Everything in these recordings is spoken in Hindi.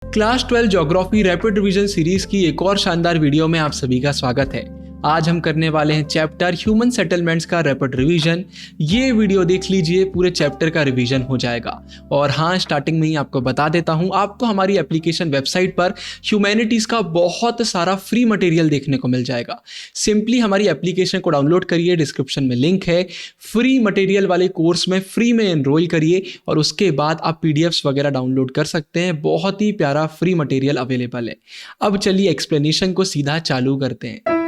Class 12 geography rapid revision series की एक और शानदार वीडियो में आप सभी का स्वागत है। आज हम करने वाले हैं चैप्टर ह्यूमन सेटलमेंट्स का रैपिड रिवीजन। ये वीडियो देख लीजिए, पूरे चैप्टर का रिवीजन हो जाएगा। और हाँ, स्टार्टिंग में ही आपको बता देता हूँ, आपको हमारी एप्लीकेशन वेबसाइट पर ह्यूमैनिटीज़ का बहुत सारा फ्री मटेरियल देखने को मिल जाएगा। सिंपली हमारी एप्लीकेशन को डाउनलोड करिए, डिस्क्रिप्शन में लिंक है। फ्री मटेरियल वाले कोर्स में फ्री में एनरोल करिए और उसके बाद आप पीडीएफ्स वगैरह डाउनलोड कर सकते हैं। बहुत ही प्यारा फ्री मटेरियल अवेलेबल है। अब चलिए एक्सप्लेनेशन को सीधा चालू करते हैं।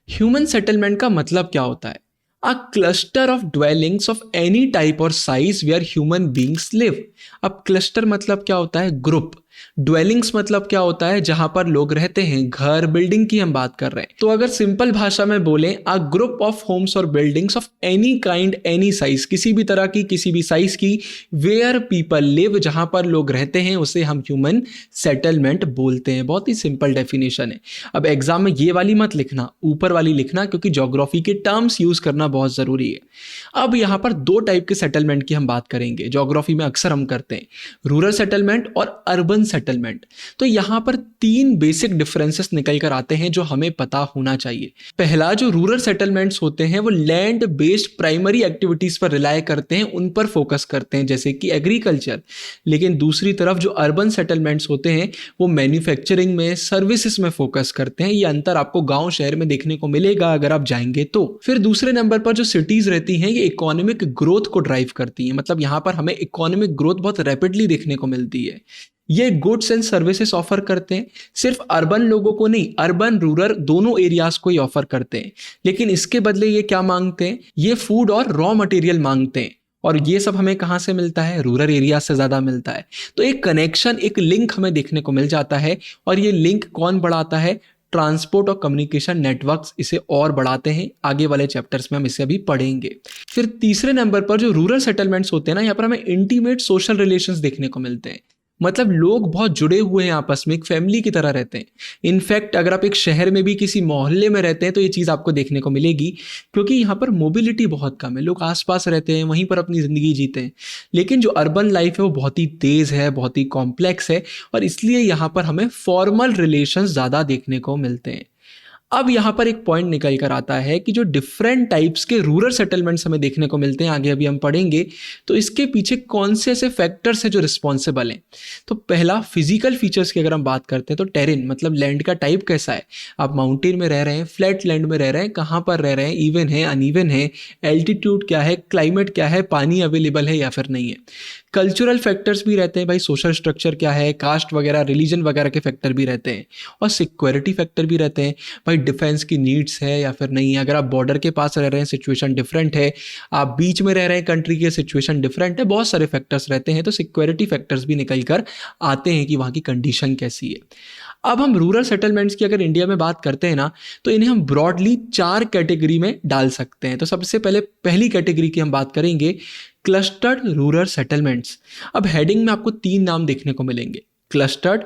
ह्यूमन सेटलमेंट का मतलब क्या होता है? A cluster of dwellings of any type or size where human beings live. अब क्लस्टर मतलब क्या होता है? ग्रुप। ड्वेलिंग्स मतलब क्या होता है? जहां पर लोग रहते हैं, घर, बिल्डिंग की हम बात कर रहे हैं। तो अगर सिंपल भाषा में बोलें, अ ग्रुप ऑफ होम्स और buildings of any kind, any size, किसी भी तरह की, किसी भी साइज की, वेयर पीपल लिव, जहां पर लोग रहते हैं, उसे हम ह्यूमन सेटलमेंट बोलते हैं। बहुत ही सिंपल डेफिनेशन है। अब एग्जाम में ये वाली मत लिखना, ऊपर वाली लिखना, क्योंकि ज्योग्राफी के टर्म्स यूज करना बहुत जरूरी है। अब यहां पर दो टाइप के सेटलमेंट की हम बात करेंगे, ज्योग्राफी में अक्सर हम करते हैं, रूरल सेटलमेंट और अर्बन सेटलमेंट। तो यहां पर तीन बेसिक डिफरेंसेस निकल कर आते हैं जो हमें पता होना चाहिए। पहला, जो रूरल सेटलमेंट्स होते हैं वो लैंड बेस्ड प्राइमरी एक्टिविटीज पर रिलाय करते हैं, उन पर फोकस करते हैं, जैसे कि एग्रीकल्चर। लेकिन दूसरी तरफ जो अर्बन सेटलमेंट्स होते हैं वो मैन्युफैक्चरिंग में, सर्विसेज में फोकस करते हैं। ये अंतर आपको गांव शहर में देखने को मिलेगा अगर आप जाएंगे तो। फिर दूसरे नंबर पर जो सिटीज रहती हैं, ये इकोनॉमिक ग्रोथ को ड्राइव करती हैं। मतलब यहां पर हमें इकोनॉमिक ग्रोथ बहुत रैपिडली देखने को मिलती है। ये गुड्स एंड सर्विसेज ऑफर करते हैं, सिर्फ अर्बन लोगों को नहीं, अर्बन रूरल दोनों एरियाज को ही ऑफर करते हैं। लेकिन इसके बदले ये क्या मांगते हैं? ये फूड और रॉ मटेरियल मांगते हैं। और ये सब हमें कहाँ से मिलता है? रूरल एरिया से ज़्यादा मिलता है। तो एक कनेक्शन, एक लिंक हमें देखने को मिल जाता है। और ये लिंक कौन बढ़ाता है? ट्रांसपोर्ट और कम्युनिकेशन नेटवर्क्स इसे और बढ़ाते हैं। आगे वाले चैप्टर्स में हम इसे अभी पढ़ेंगे। फिर तीसरे नंबर पर जो रूरल सेटलमेंट्स होते हैं ना, यहाँ पर हमें इंटीमेट सोशल रिलेशंस देखने को मिलते हैं। मतलब लोग बहुत जुड़े हुए हैं आपस में, एक फैमिली की तरह रहते हैं। इनफैक्ट अगर आप एक शहर में भी किसी मोहल्ले में रहते हैं तो ये चीज़ आपको देखने को मिलेगी, क्योंकि यहाँ पर मोबिलिटी बहुत कम है, लोग आसपास रहते हैं, वहीं पर अपनी ज़िंदगी जीते हैं। लेकिन जो अर्बन लाइफ है वो बहुत ही तेज़ है, बहुत ही कॉम्प्लेक्स है, और इसलिए यहाँ पर हमें फॉर्मल रिलेशंस ज़्यादा देखने को मिलते हैं। अब यहाँ पर एक पॉइंट निकल कर आता है कि जो डिफरेंट टाइप्स के रूरल सेटलमेंट्स हमें देखने को मिलते हैं, आगे अभी हम पढ़ेंगे, तो इसके पीछे कौन से ऐसे फैक्टर्स हैं जो रिस्पॉन्सिबल हैं। तो पहला, फिजिकल फीचर्स की अगर हम बात करते हैं तो टेरेन, मतलब लैंड का टाइप कैसा है। आप माउंटेन में रह रहे हैं, फ्लैट लैंड में रह रहे हैं, कहाँ पर रह रहे हैं, इवन है, अनइवन है, एल्टीट्यूड क्या है, क्लाइमेट क्या है, पानी अवेलेबल है या फिर नहीं है। कल्चरल फैक्टर्स भी रहते हैं भाई, सोशल स्ट्रक्चर क्या है, कास्ट वगैरह, रिलीजन वगैरह के फैक्टर भी रहते हैं। और सिक्योरिटी फैक्टर भी रहते हैं भाई, डिफेंस की नीड्स है या फिर नहीं है। अगर आप बॉर्डर के पास रह रहे हैं, सिचुएशन डिफरेंट है, आप बीच में रह रहे हैं कंट्री की, सिचुएशन डिफरेंट है। बहुत सारे फैक्टर्स रहते हैं, तो सिक्योरिटी फैक्टर्स भी निकल कर आते हैं कि वहाँ की कंडीशन कैसी है। अब हम रूरल सेटलमेंट्स की अगर इंडिया में बात करते हैं ना, तो इन्हें हम ब्रॉडली 4 कैटेगरी में डाल सकते हैं। तो सबसे पहले पहली कैटेगरी की हम बात करेंगे, क्लस्टर्ड रूरल सेटलमेंट्स। अब हेडिंग में आपको 3 नाम देखने को मिलेंगे, क्लस्टर्ड,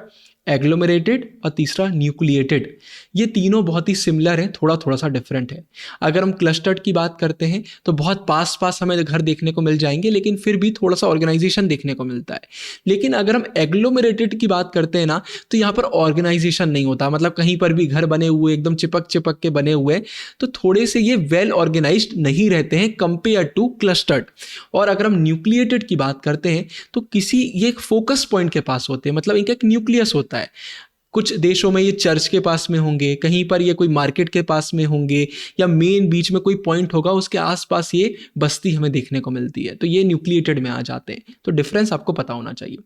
एग्लोमरेटेड और तीसरा न्यूक्लिएटेड। ये तीनों बहुत ही सिमिलर हैं, थोड़ा थोड़ा सा डिफरेंट है। अगर हम क्लस्टर्ड की बात करते हैं तो बहुत पास पास हमें घर देखने को मिल जाएंगे, लेकिन फिर भी थोड़ा सा ऑर्गेनाइजेशन देखने को मिलता है। लेकिन अगर हम एग्लोमरेटेड की बात करते हैं ना, तो यहाँ पर ऑर्गेनाइजेशन नहीं होता, मतलब कहीं पर भी घर बने हुए, एकदम चिपक चिपक के बने हुए, तो थोड़े से ये वेल ऑर्गेनाइज्ड नहीं रहते हैं कंपेयर टू क्लस्टर्ड। और अगर हम न्यूक्लिएटेड की बात करते हैं तो किसी, ये एक फोकस पॉइंट के पास होते हैं, मतलब इनका एक न्यूक्लियस होता है। कुछ देशों में ये चर्च के पास में होंगे, कहीं पर ये कोई मार्केट के पास में होंगे, या मेन बीच में कोई पॉइंट होगा, उसके आसपास ये बस्ती हमें देखने को मिलती है। तो ये न्यूक्लिएटेड में आ जाते हैं। तो डिफरेंस आपको पता होना चाहिए।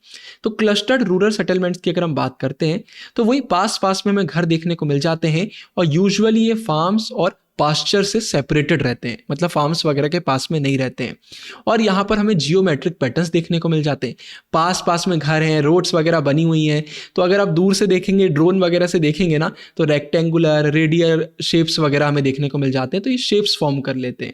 तो क्लस्टर्ड रूरल सेटलमेंट्स की अगर हम बात करते हैं तो वही पास पास में हमें घर देखने को मिल जाते हैं, और यूजुअली ये फार्म्स और पास्चर से सेपरेटेड रहते हैं, मतलब फार्म्स वगैरह के पास में नहीं रहते हैं। और यहाँ पर हमें जियोमेट्रिक पैटर्न्स देखने को मिल जाते हैं, पास पास में घर हैं, रोड्स वगैरह बनी हुई हैं। तो अगर आप दूर से देखेंगे, ड्रोन वगैरह से देखेंगे ना, तो रेक्टेंगुलर, रेडियल शेप्स वगैरह हमें देखने को मिल जाते हैं। तो ये शेप्स फॉर्म कर लेते हैं।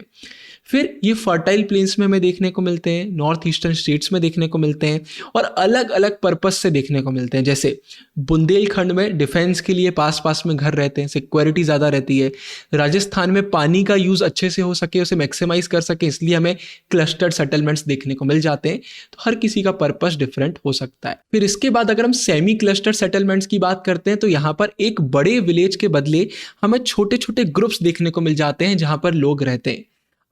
फिर ये फर्टाइल प्लेन्स में हमें देखने को मिलते हैं, नॉर्थ ईस्टर्न स्टेट्स में देखने को मिलते हैं और अलग अलग पर्पस से देखने को मिलते हैं। जैसे बुंदेलखंड में डिफेंस के लिए पास पास में घर रहते हैं, सिक्योरिटी ज़्यादा रहती है। राजस्थान में पानी का यूज़ अच्छे से हो सके, उसे मैक्सिमाइज कर सके, इसलिए हमें क्लस्टर्ड सेटलमेंट्स देखने को मिल जाते हैं। तो हर किसी का पर्पस डिफरेंट हो सकता है। फिर इसके बाद अगर हम सेमी क्लस्टर्ड सेटलमेंट्स की बात करते हैं तो यहाँ पर एक बड़े विलेज के बदले हमें छोटे छोटे ग्रुप्स देखने को मिल जाते हैं जहाँ पर लोग रहते हैं।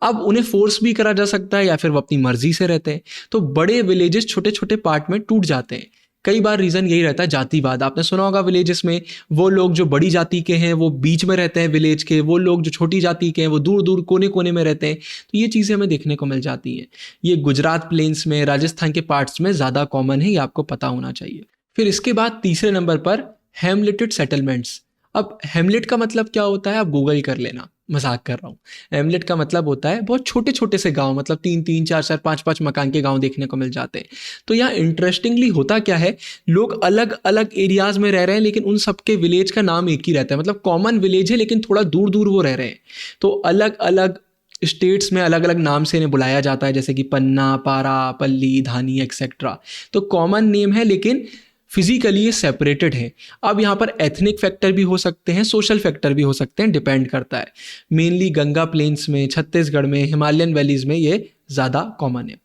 अब उन्हें फोर्स भी करा जा सकता है या फिर वो अपनी मर्जी से रहते हैं। तो बड़े विलेजेस छोटे छोटे पार्ट में टूट जाते हैं। कई बार रीजन यही रहता है जातिवाद। आपने सुना होगा विलेजेस में वो लोग जो बड़ी जाति के हैं वो बीच में रहते हैं विलेज के, वो लोग जो छोटी जाति के हैं वो दूर दूर कोने कोने में रहते हैं। तो ये चीज़ें हमें देखने को मिल जाती हैं। ये गुजरात प्लेन्स में, राजस्थान के पार्ट्स में ज़्यादा कॉमन है, ये आपको पता होना चाहिए। फिर इसके बाद तीसरे नंबर पर हेमलेटेड सेटलमेंट्स। अब हेमलेट का मतलब क्या होता है आप गूगल कर लेना, मजाक कर रहा हूँ। हेमलेट का मतलब होता है बहुत छोटे छोटे से गांव, मतलब 3-3, 4-4, 5-5 मकान के गांव देखने को मिल जाते हैं। तो यहाँ इंटरेस्टिंगली होता क्या है, लोग अलग अलग एरियाज में रह रहे हैं लेकिन उन सबके विलेज का नाम एक ही रहता है, मतलब कॉमन विलेज है लेकिन थोड़ा दूर दूर वो रह रहे हैं। तो अलग अलग स्टेट्स में अलग अलग नाम से इन्हें बुलाया जाता है, जैसे कि पन्ना, पारा, पल्ली, धानी एक्सेट्रा। तो कॉमन नेम है लेकिन फिजिकली ये सेपरेटेड है। अब यहाँ पर एथनिक फैक्टर भी हो सकते हैं, सोशल फैक्टर भी हो सकते हैं, डिपेंड करता है। मेनली गंगा प्लेन्स में, छत्तीसगढ़ में, हिमालयन वैलीज में ये ज़्यादा कॉमन है।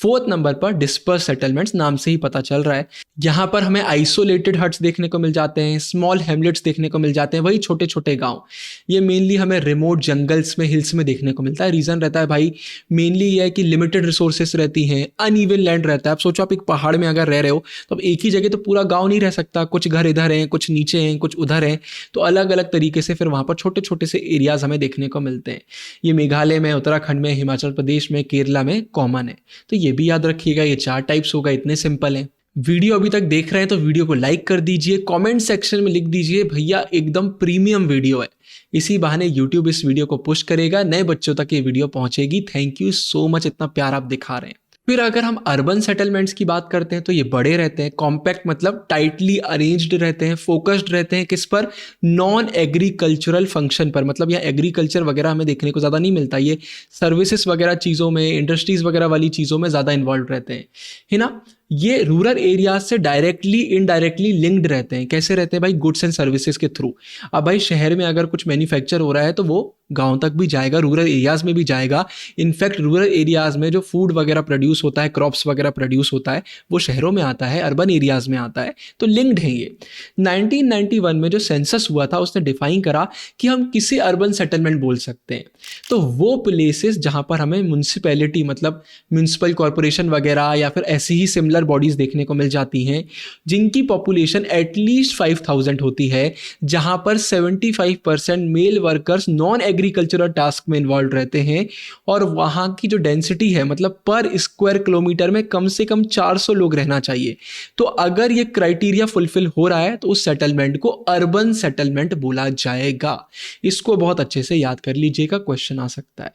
फोर्थ नंबर पर डिस्पर्स सेटलमेंट्स, नाम से ही पता चल रहा है। यहाँ पर हमें आइसोलेटेड हट्स देखने को मिल जाते हैं, स्मॉल हेमलेट्स देखने को मिल जाते हैं, वही छोटे छोटे गांव। ये मेनली हमें रिमोट जंगल्स में, हिल्स में देखने को मिलता है। रीज़न रहता है भाई मेनली ये है कि लिमिटेड रिसोर्सेस रहती हैं, अनइवन लैंड रहता है। आप सोचो आप एक पहाड़ में अगर रह रहे हो तो अब एक ही जगह तो पूरा गाँव नहीं रह सकता, कुछ घर इधर हैं, कुछ नीचे हैं, कुछ उधर हैं। तो अलग अलग तरीके से फिर वहाँ पर छोटे छोटे से एरियाज हमें देखने को मिलते हैं। ये मेघालय में, उत्तराखंड में, हिमाचल प्रदेश में, केरला में कॉमन है। तो ये भी याद रखिएगा, ये 4 टाइप्स होगा, इतने सिंपल है। वीडियो अभी तक देख रहे हैं तो वीडियो को लाइक कर दीजिए, कमेंट सेक्शन में लिख दीजिए भैया एकदम प्रीमियम वीडियो है। इसी बहाने यूट्यूब इस वीडियो को पुश करेगा, नए बच्चों तक ये वीडियो पहुंचेगी। थैंक यू सो मच, इतना प्यार आप दिखा रहे हैं। फिर अगर हम अर्बन सेटलमेंट्स की बात करते हैं तो ये बड़े रहते हैं, कॉम्पैक्ट मतलब टाइटली अरेंज्ड रहते हैं, फोकस्ड रहते हैं किस पर, नॉन एग्रीकल्चरल फंक्शन पर। मतलब यहाँ एग्रीकल्चर वगैरह हमें देखने को ज़्यादा नहीं मिलता, ये सर्विसेज वगैरह चीज़ों में, इंडस्ट्रीज वगैरह वाली चीज़ों में ज़्यादा इन्वॉल्व रहते हैं, है ना। ये रूरल एरियाज से डायरेक्टली इनडायरेक्टली लिंक्ड रहते हैं। कैसे रहते हैं भाई, गुड्स एंड सर्विसेज के थ्रू। अब भाई शहर में अगर कुछ मैन्युफैक्चर हो रहा है तो वो गांव तक भी जाएगा, रूरल एरियाज में भी जाएगा। इनफैक्ट रूरल एरियाज में जो फूड वगैरह प्रोड्यूस होता है, क्रॉप्स वगैरह प्रोड्यूस होता है, वो शहरों में आता है, अर्बन एरियाज में आता है। तो लिंक्ड है ये। 1991 में जो सेंसस हुआ था उसने डिफाइन करा कि हम किसे अर्बन सेटलमेंट बोल सकते हैं। तो वो प्लेसेस जहाँ पर हमें म्यूनसिपैलिटी मतलब म्यूनसिपल कॉरपोरेशन वगैरह या फिर ऐसी ही सिमिलर बॉडीज देखने को मिल जाती हैं जिनकी पॉपुलेशन एटलीस्ट 5000 होती है, जहां पर 75% male workers non agricultural task में इन्वॉल्व रहते हैं और वहां की जो डेंसिटी है मतलब पर स्क्वायर किलोमीटर में कम से कम 400 लोग रहना चाहिए। तो अगर ये क्राइटेरिया फुलफिल हो रहा है तो उस सेटलमेंट को अर्बन सेटलमेंट बोला जाएगा। इसको बहुत अच्छे से याद कर लीजिएगा, क्वेश्चन आ सकता है।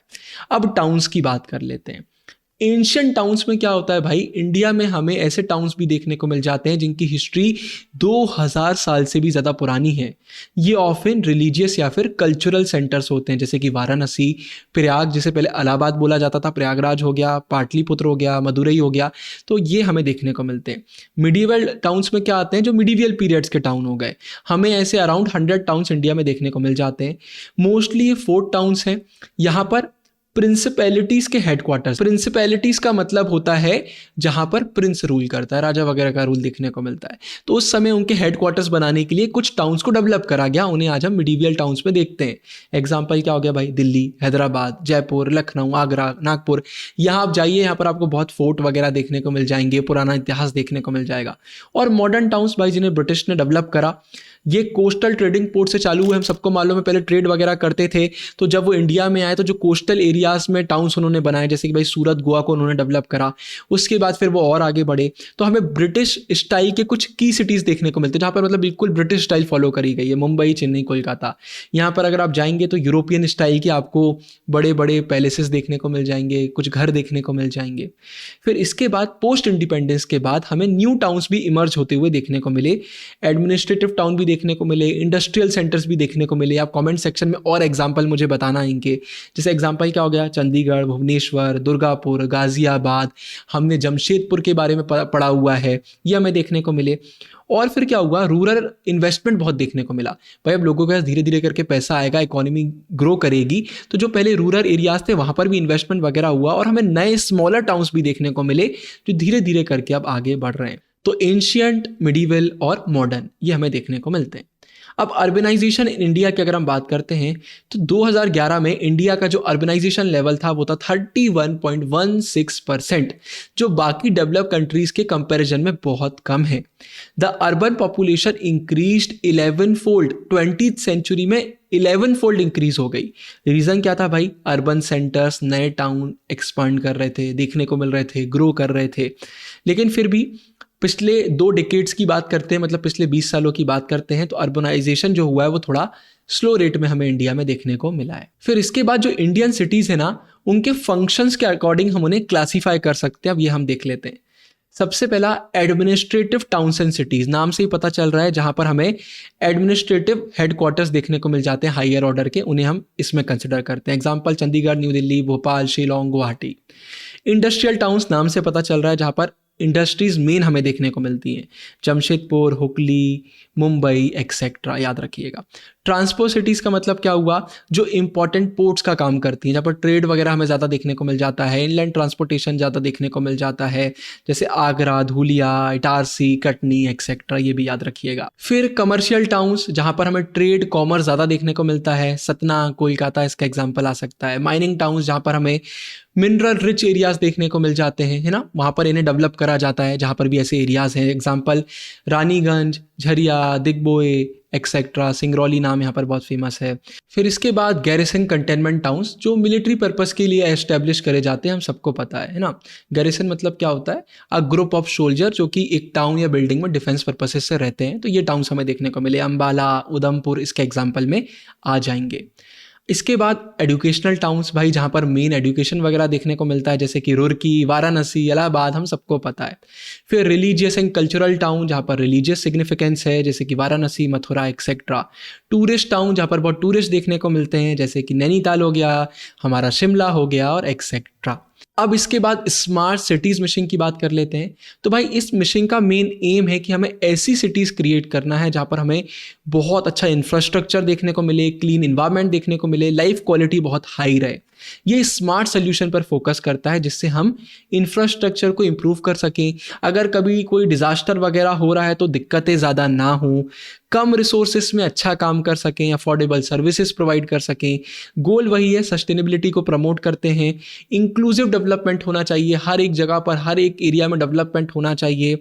अब टाउन्स की बात कर लेते हैं। एंशिएंट टाउन्स में क्या होता है भाई, इंडिया में हमें ऐसे टाउन्स भी देखने को मिल जाते हैं जिनकी हिस्ट्री 2000 साल से भी ज़्यादा पुरानी है। ये ऑफन रिलीजियस या फिर कल्चरल सेंटर्स होते हैं, जैसे कि वाराणसी, प्रयाग, जिसे पहले इलाहाबाद बोला जाता था, प्रयागराज हो गया, पाटलिपुत्र हो गया, मदुरई हो गया। तो ये हमें देखने को मिलते हैं। मिडीवल टाउन्स में क्या आते हैं, जो मिडीवियल पीरियड्स के टाउन हो गए। हमें ऐसे अराउंड 100 टाउन्स इंडिया में देखने को मिल जाते हैं। मोस्टली ये फोर्ट टाउन्स हैं। यहाँ पर प्रिंसिपैलिटीज के हेडक्वार्टर्स, प्रिंसिपैलिटीज का मतलब होता है जहां पर प्रिंस रूल करता है, राजा वगैरह का रूल देखने को मिलता है। तो उस समय उनके हेडक्वार्टर्स बनाने के लिए कुछ टाउन्स को डेवलप करा गया, उन्हें आज हम मिडीवियल टाउन्स में देखते हैं। एग्जांपल क्या हो गया भाई, दिल्ली, हैदराबाद, जयपुर, लखनऊ, आगरा, नागपुर। यहाँ आप जाइए, यहाँ पर आपको बहुत फोर्ट वगैरह देखने को मिल जाएंगे, पुराना इतिहास देखने को मिल जाएगा। और मॉडर्न टाउन्स भाई जिन्हें ब्रिटिश ने डेवलप करा, ये कोस्टल ट्रेडिंग पोर्ट से चालू हुए। हम सबको मालूम है पहले ट्रेड वगैरह करते थे। तो जब वो इंडिया में आए तो जो कोस्टल एरियाज में टाउन्स उन्होंने बनाए, जैसे कि भाई सूरत, गोवा को उन्होंने डेवलप करा। उसके बाद फिर वो और आगे बढ़े तो हमें ब्रिटिश स्टाइल के कुछ की सिटीज़ देखने को मिलते हैं जहाँ पर मतलब बिल्कुल ब्रिटिश स्टाइल फॉलो करी गई है। मुंबई, चेन्नई, कोलकाता। यहाँ पर अगर आप जाएंगे तो यूरोपियन स्टाइल के आपको बड़े बड़े पैलेसेस देखने को मिल जाएंगे, कुछ घर देखने को मिल जाएंगे। फिर इसके बाद पोस्ट इंडिपेंडेंस के बाद हमें न्यू टाउन्स भी इमर्ज होते हुए देखने को मिले, एडमिनिस्ट्रेटिव टाउन भी देखने को मिले, इंडस्ट्रियल सेंटर्स भी देखने को मिले। आप कमेंट सेक्शन में और एग्जांपल मुझे बताना इनके। जैसे एग्जांपल क्या हो हो गया, चंडीगढ़, भुवनेश्वर, दुर्गापुर, गाजियाबाद, हमने जमशेदपुर के बारे में पढ़ा हुआ है, ये हमें देखने को मिले। और फिर क्या हुआ, रूरल इन्वेस्टमेंट बहुत देखने को मिला। भाई अब लोगों के पास धीरे धीरे करके पैसा आएगा, इकोनॉमी ग्रो करेगी, तो जो पहले रूरल एरियाज थे वहाँ पर भी इन्वेस्टमेंट वगैरह हुआ और हमें नए स्मॉलर टाउन्स भी देखने को मिले जो धीरे धीरे करके अब आगे बढ़ रहे हैं। तो एंशियंट, मिडीवल और मॉडर्न ये हमें देखने को मिलते हैं। अब अर्बनाइजेशन इन इंडिया की अगर हम बात करते हैं तो 2011 में इंडिया का जो अर्बनाइजेशन लेवल था वो था 31.16%, जो बाकी डेवलप कंट्रीज के कंपैरिजन में बहुत कम है। The urban population increased 11 fold, 20th century में 11 फोल्ड इंक्रीज हो गई। रीजन क्या था भाई, अर्बन सेंटर्स, नए टाउन एक्सपांड कर रहे थे, देखने को मिल रहे थे, ग्रो कर रहे थे। लेकिन फिर भी पिछले 2 डिकेड्स की बात करते हैं, मतलब पिछले 20 सालों की बात करते हैं, तो अर्बनाइजेशन जो हुआ है वो थोड़ा स्लो रेट में हमें इंडिया में देखने को मिला है। फिर इसके बाद जो इंडियन सिटीज़ है ना, उनके फंक्शंस के अकॉर्डिंग हम उन्हें क्लासीफाई कर सकते हैं। अब ये हम देख लेते हैं। सबसे पहला एडमिनिस्ट्रेटिव टाउन्स एंड सिटीज़, नाम से ही पता चल रहा है, जहाँ पर हमें एडमिनिस्ट्रेटिव हेडक्वार्टर्स देखने को मिल जाते हैं हायर ऑर्डर के, उन्हें हम इसमें कंसिडर करते हैं। Example Chandigarh, new Delhi, Bhopal, Shillong, Guwahati. Industrial towns, नाम से पता चल रहा है, जहाँ पर इंडस्ट्रीज मेन हमें देखने को मिलती हैं, जमशेदपुर, हुगली, मुंबई एक्सेट्रा, याद रखिएगा। ट्रांसपोर्ट सिटीज़ का मतलब क्या हुआ, जो इंपॉर्टेंट पोर्ट्स का काम करती हैं, जहाँ पर ट्रेड वगैरह हमें ज़्यादा देखने को मिल जाता है, इनलैंड ट्रांसपोर्टेशन ज़्यादा देखने को मिल जाता है, जैसे आगरा, धुलिया, इटारसी, कटनी एक्सेट्रा, ये भी याद रखिएगा। फिर कमर्शियल टाउन्स, जहाँ पर हमें ट्रेड कॉमर्स ज़्यादा देखने को मिलता है, सतना, कोलकाता इसका एग्जाम्पल आ सकता है। माइनिंग टाउन्स, जहाँ पर हमें मिनरल रिच एरियाज देखने को मिल जाते हैं, है ना, वहाँ पर इन्हें डेवलप करा जाता है, जहाँ पर भी ऐसे एरियाज हैं। एग्जाम्पल रानीगंज, झरिया, दिग्बोए एक्सेट्रा, सिंगरौली नाम यहाँ पर बहुत फेमस है। फिर इसके बाद गैरिसन कंटेनमेंट टाउन्स, जो मिलिट्री पर्पस के लिए एस्टेब्लिश करे जाते हैं, हम सबको पता है ना। गैरिसन मतलब क्या होता है, अ ग्रुप ऑफ सोल्जर जो कि एक टाउन या बिल्डिंग में डिफेंस पर्पसेस से रहते हैं, तो ये टाउन्स हमें देखने को मिले। अंबाला, उधमपुर इसके एग्जाम्पल में आ जाएंगे। इसके बाद एजुकेशनल टाउन्स, भाई जहाँ पर मेन एजुकेशन वगैरह देखने को मिलता है, जैसे कि रुड़की, वाराणसी, इलाहाबाद, हम सबको पता है। फिर रिलीजियस एंड कल्चरल टाउन, जहाँ पर रिलीजियस सिग्निफिकेंस है, जैसे कि Varanasi, Mathura etcetera. Tourist town, जहाँ पर बहुत टूरिस्ट देखने को मिलते हैं, जैसे कि नैनीताल हो गया, हमारा शिमला हो गया और एक्सेट्रा। अब इसके बाद स्मार्ट सिटीज़ मिशन की बात कर लेते हैं। तो भाई इस मिशन का मेन एम है कि हमें ऐसी सिटीज़ क्रिएट करना है जहाँ पर हमें बहुत अच्छा इंफ्रास्ट्रक्चर देखने को मिले, क्लीन इन्वायरमेंट देखने को मिले, लाइफ क्वालिटी बहुत हाई रहे। ये स्मार्ट सोल्यूशन पर फोकस करता है, जिससे हम इंफ्रास्ट्रक्चर को इम्प्रूव कर सकें। अगर कभी कोई डिजास्टर वगैरह हो रहा है तो दिक्कतें ज़्यादा ना हो, कम रिसोर्सेस में अच्छा काम कर सकें, अफोर्डेबल सर्विसेज प्रोवाइड कर सकें। गोल वही है, सस्टेनेबिलिटी को प्रमोट करते हैं। इंक्लूसिव डेवलपमेंट होना चाहिए, हर एक जगह पर, हर एक एरिया में डेवलपमेंट होना चाहिए।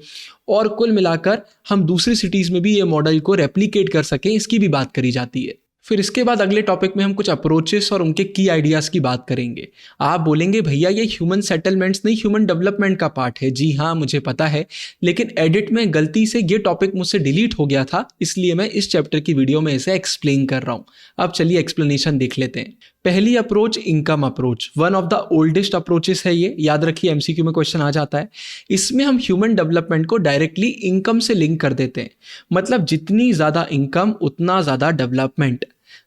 और कुल मिलाकर हम दूसरी सिटीज़ में भी ये मॉडल को रेप्लिकेट कर सकें, इसकी भी बात करी जाती है। फिर इसके बाद अगले टॉपिक में हम कुछ अप्रोचेस और उनके की आइडियाज़ की बात करेंगे। आप बोलेंगे भैया ये ह्यूमन सेटलमेंट्स नहीं, ह्यूमन डेवलपमेंट का पार्ट है। जी हाँ, मुझे पता है, लेकिन एडिट में गलती से ये टॉपिक मुझसे डिलीट हो गया था, इसलिए मैं इस चैप्टर की वीडियो में इसे एक्सप्लेन कर रहा हूँ। अब चलिए एक्सप्लेनेशन देख लेते हैं। पहली approach, income approach, one of the oldest approaches है ये, याद रखिए एमसीक्यू में क्वेश्चन आ जाता है। इसमें हम ह्यूमन डेवलपमेंट को डायरेक्टली इनकम से लिंक कर देते हैं, मतलब जितनी ज़्यादा इनकम उतना ज़्यादा डेवलपमेंट।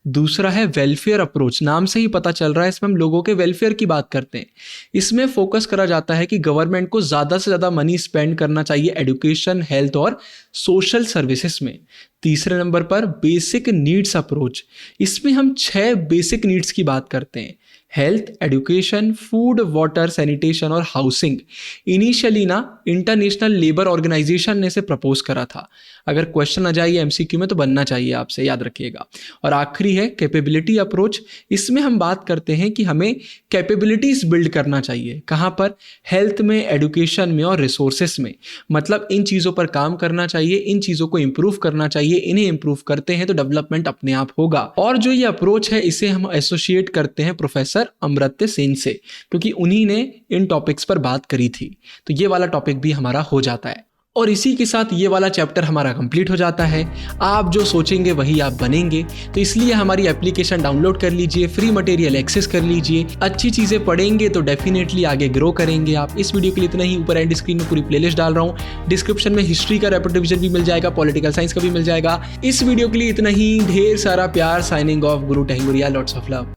दूसरा है वेलफेयर अप्रोच, नाम से ही पता चल रहा है, इसमें हम लोगों के वेलफेयर की बात करते हैं। इसमें फोकस करा जाता है कि गवर्नमेंट को ज़्यादा से ज़्यादा मनी स्पेंड करना चाहिए एजुकेशन, हेल्थ और सोशल सर्विसेज में। तीसरे नंबर पर बेसिक नीड्स अप्रोच, इसमें हम 6 बेसिक नीड्स की बात करते हैं, health, education, food, water, sanitation और हाउसिंग। इनिशियली ना इंटरनेशनल लेबर ऑर्गेनाइजेशन ने इसे प्रपोज करा था। अगर क्वेश्चन आ जाए एमसीक्यू में तो बनना चाहिए आपसे, याद रखिएगा। और आखिरी है कैपेबिलिटी अप्रोच, इसमें हम बात करते हैं कि हमें कैपेबिलिटीज बिल्ड करना चाहिए। कहाँ पर? हेल्थ में, एजुकेशन में और रिसोर्सेस में। मतलब इन चीज़ों पर काम करना चाहिए, इन चीज़ों को इम्प्रूव करना चाहिए। इन्हें इम्प्रूव करते हैं तो डेवलपमेंट अपने आप होगा। और जो ये अप्रोच है इसे हम एसोसिएट करते हैं प्रोफेसर अमर्त्य सेन से, क्योंकि उन्हीं ने इन टॉपिक्स पर बात करी थी। तो ये वाला टॉपिक भी हमारा हो जाता है और इसी के साथ ये वाला चैप्टर हमारा कंप्लीट हो जाता है। आप जो सोचेंगे वही आप बनेंगे, तो इसलिए हमारी एप्लीकेशन डाउनलोड कर लीजिए, फ्री मटेरियल एक्सेस कर लीजिए। अच्छी चीज़ें पढ़ेंगे तो डेफिनेटली आगे ग्रो करेंगे आप। इस वीडियो के लिए इतना ही। ऊपर एंड स्क्रीन में पूरी प्लेलिस्ट डाल रहा हूँ, डिस्क्रिप्शन में हिस्ट्री का रैपिड रिवीजन भी मिल जाएगा, पॉलिटिकल साइंस का भी मिल जाएगा। इस वीडियो के लिए इतना ही। ढेर सारा प्यार। Signing off, Guru टहंगुरिया, lots of love.